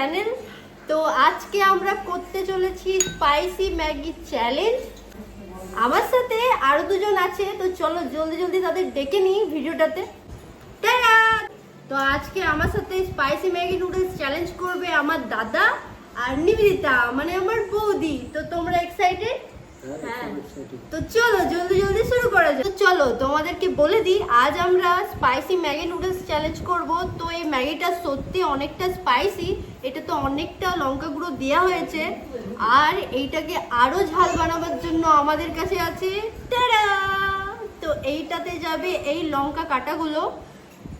Channel. তো আজকে আমরা করতে চলেছি স্পাইসি ম্যাগি চ্যালেঞ্জ। আমার সাথে আরো দুজন আছে, তো চলো জলদি জলদি তাদের ডেকে নিই ভিডিওটাতে। টাটা! তো আজকে আমার সাথে স্পাইসি ম্যাগি নুডলস চ্যালেঞ্জ করবে আমার দাদা আর নিবেদিতা, মানে আমার বৌদি। তো তোমরা এক্সাইটেড? হ্যাঁ, তো চলো জলদি জলদি শুরু করা যাক। তো চলো তোমাদেরকে বলে দিই, আজ আমরা স্পাইসি ম্যাগি নুডলস চ্যালেঞ্জ করব। তো এই ম্যাগিটা সত্যি অনেকটা স্পাইসি, এটা তো অনেকটা লঙ্কা গুঁড়ো দেওয়া হয়েছে। আর এইটাকে আরো ঝাল বানাবার জন্য আমাদের কাছে আছে টাটা! তো এইটাতে যাবে এই লঙ্কা কাটাগুলো।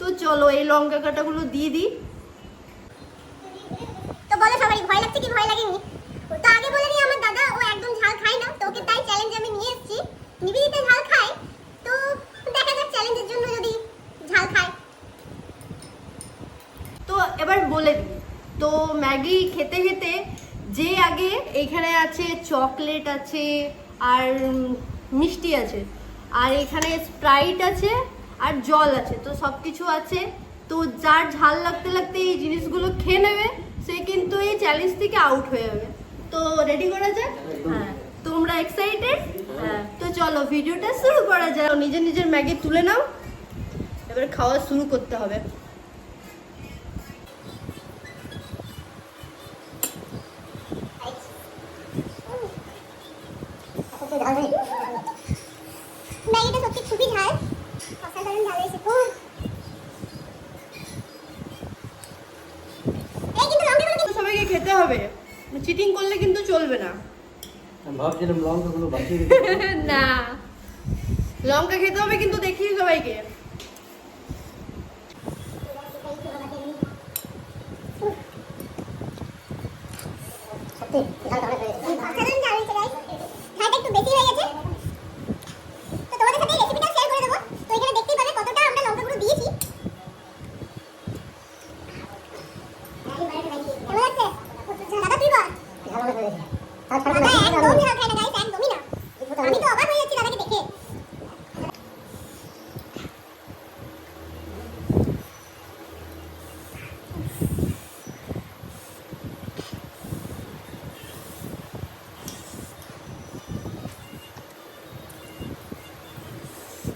তো চলো এই লঙ্কা কাটাগুলো দিয়ে দিই। তো বলো সবাই, ভয় লাগছে কি ভয় লাগেনি? তো আগে বলে দিই, আমার দাদা ও একদম ঝাল খায় না, তো ওকে তাই চ্যালেঞ্জ আমি নিয়ে এসেছি। নিবেদিতা ঝাল খায়, তো দেখা যাক চ্যালেঞ্জের জন্য যদি ঝাল খায়। তো এবার বলে দিই, তো ম্যাগি খেতে খেতে যে আগে এখানে আছে চকলেট আছে আর মিষ্টি আছে, আর এখানে স্প্রাইট আছে আর জল আছে, তো সব কিছু আছে। তো যার ঝাল লাগতে লাগতে এই জিনিসগুলো খেয়ে নেবে, সে কিন্তু এই চ্যালেঞ্জ থেকে আউট হয়ে যাবে। তো রেডি করা যাক? হ্যাঁ, তোমরা এক্সাইটেড? হ্যাঁ, তো চলো ভিডিওটা শুরু করা যাক। নিজের নিজের ম্যাগি তুলে নাও, এবার খাওয়া শুরু করতে হবে। ম্যাগিটা সত্যি খুবই ঝাল, অসাধারণ ঝাল হয়েছে খুব। এই কিন্তু লঙ্কাগুলো তো সবাইকে খেতে হবে, চিটিং করলে কিন্তু চলবে না। ভাবছিলাম লঙ্কাগুলো বাকি না, লঙ্কা খেতে হবে কিন্তু দেখিয়ে সবাইকে। অসাধারণ ঝাল হয়েছে গাইস, ঝালটা একটু বেশি হয়ে গেছে। তো তোমাদের সাথে রেসিপিটা শেয়ার করে দেবো। তো এখানে দেখতেই পাবে কতটা আমরা লঙ্কাগুলো দিয়েছি। কেমন লাগছে? দাদা তুই বল। দাদা একদম ঝাল খায় না গাইস, একদমই না। আমি তো অবাক হয়ে যাচ্ছি দাদাকে দেখে।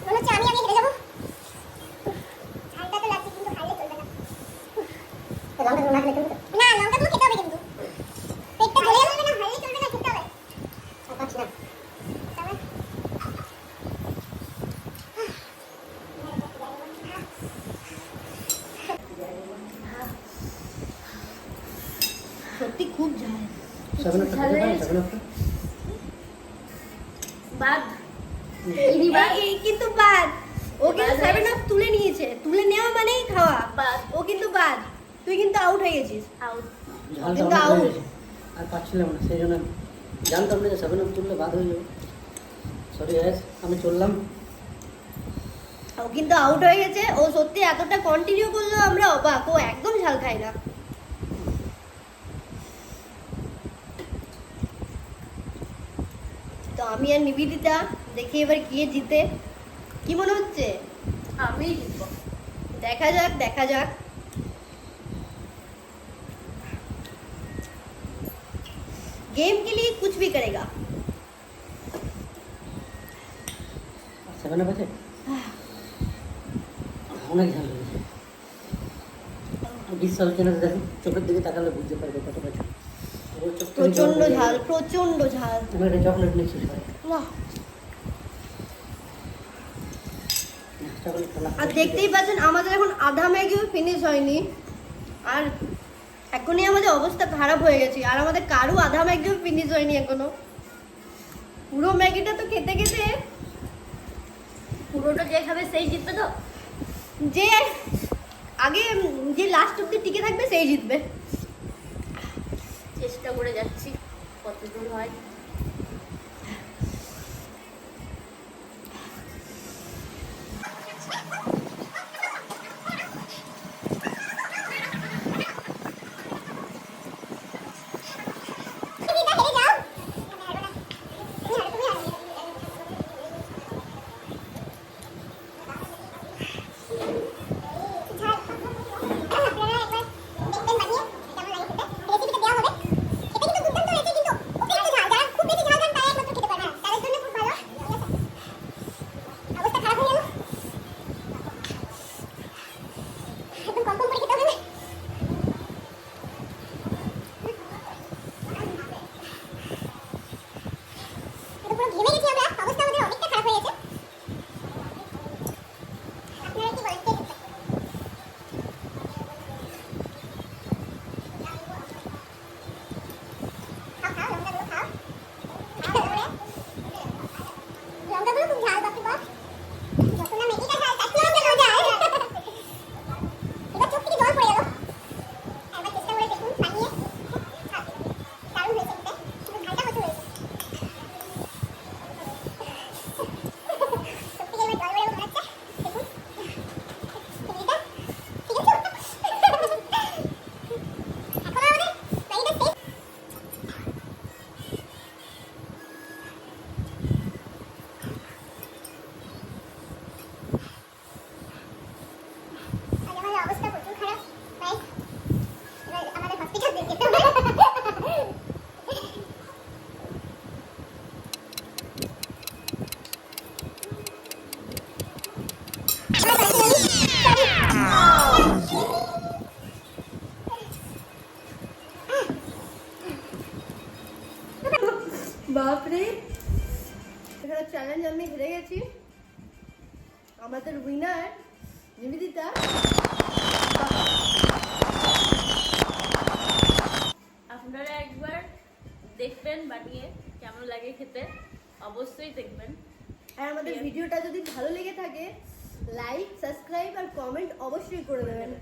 মনে হচ্ছে আমি আগে হেরে যাবো। ঝালটা তো লাগছে, কিন্তু হারলে চলবে না। না, লঙ্কাগুলো খেতে হবে কিন্তু। পেটটা ভরে যাবে না, হারলে চলবে না, খেতে হবে। তবে সত্যি খুব ঝাল। বাদ এই কিন্তু বাদ। ও কিন্তু 7 আপ তুলে নিয়েছে, তুলে নেওয়া মানেই খাওয়া। বাদ, ও কিন্তু বাদ। তুই কিন্তু আউট হয়ে গেছিস। আউট, কিন্তু আউট। আর পাচ্ছিলাম না, সেই জন্য জানতাম না যে 7 আপ তুললে বাদ হয়ে যাবে। সরি গাইস, আমি চললাম। ও কিন্তু আউট হয়ে গেছে। ও সত্যি এতটা কন্টিনিউ করলো, আমরা অবাক। ও একদম ঝাল খায় না। তো আমি আর নিবেদিতা দেখি এবার কে জিতে। কি মনে হচ্ছে? আমি জিতবো। দেখা যাক দেখা যাক। गेम के लिए कुछ भी करेगा। 7 আপ আছে? অনেক ঝাল হয়েছে। বিশ্বাস হচ্ছে না, দেখো চোখের দিকে তাকালে বুঝতে পারবে কতটা ঝাল। প্রচন্ড ঝাল, প্রচন্ড ঝাল। আমি একটা চকলেট নিচ্ছি সবাই। বাহ! আর দেখতেই পাচ্ছেন আমাদের এখন আধা ম্যাগিও ফিনিশ হয়নি, আর এখনই আমাদের অবস্থা খারাপ হয়ে গেছে। আর আমাদের কারো আধা ম্যাগিও ফিনিশ হয়নি এখনো। পুরো ম্যাগিটা তো খেতে খেতে, পুরোটা যে খাবে সেই জিতবে। তো যে আগে, যে লাস্ট অব্দি টিকে থাকবে সেই জিতবে। চেষ্টা করে যাচ্ছি, কত দূর হয়। ঝাল আপনারা একবার দেখবেন বানিয়ে কেমন লাগে খেতে। আমাদের উইনার নিবেদিতা। আপনারা একবার দেখবেন বানিয়ে কেমন লাগে খেতে, অবশ্যই দেখবেন। আর আমাদের ভিডিওটা যদি ভালো লেগে থাকে লাইক সাবস্ক্রাইব আর কমেন্ট অবশ্যই করে দেবেন।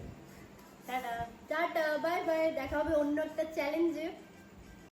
টাটা। টাটা বাই বাই, দেখা হবে অন্য একটা চ্যালেঞ্জে।